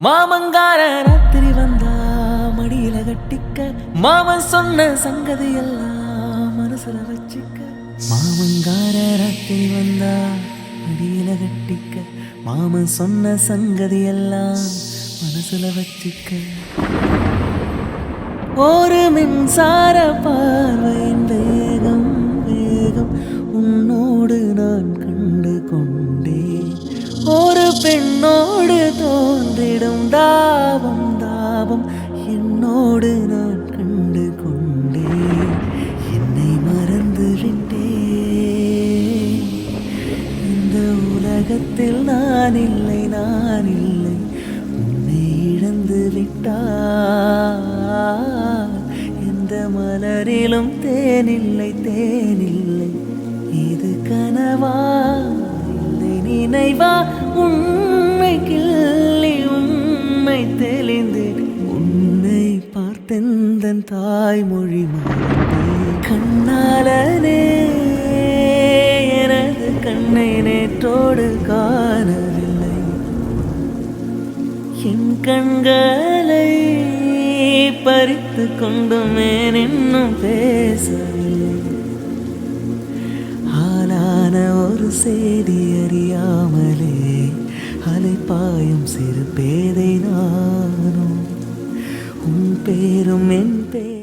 மாமங்கார ராத்திரி வந்தா மடியில கட்டிக்க மாமன் சொன்ன சங்கதி எல்லாம் மனசுல வச்சுக்க. மாமங்கார ராத்திரி வந்தா மடியில கட்டிக்க மாமன் சொன்ன சங்கதி எல்லாம் மனசுல வச்சுக்க. ஒரு மின்சார பார்வையின் வேகம் வேகம் உன்னோடு நான் கண்டு கொண்டேன். ஒரு பெண்ணோடு தோன்றிடும் தாபம் தாபம் என்னோடு நான் கண்டு கொண்டேன். என்னை மறந்து விட்டேன். இந்த உலகத்தில் நான் இல்லை நான் இல்லை உன்னை இழந்து விட்டார். எந்த மலரிலும் தேனில்லை தேனில்லை இது கனவா நினைவா உண்மை கிள்ளி உண்மை தெளிந்து உன்னை பார்த்தெந்தன் தாய்மொழி மாறே. கண்ணாலனே எனது கண்ணை நேற்றோடு காணவில்லை. என் கண்களை பறித்து கொண்டுமே இன்னும் பேசவில்லை. ஆளான ஒரு செய்தி அறியாமலே அலைப்பாயும் சிறு பேதை நானும் உன் பேரும் என் பேர்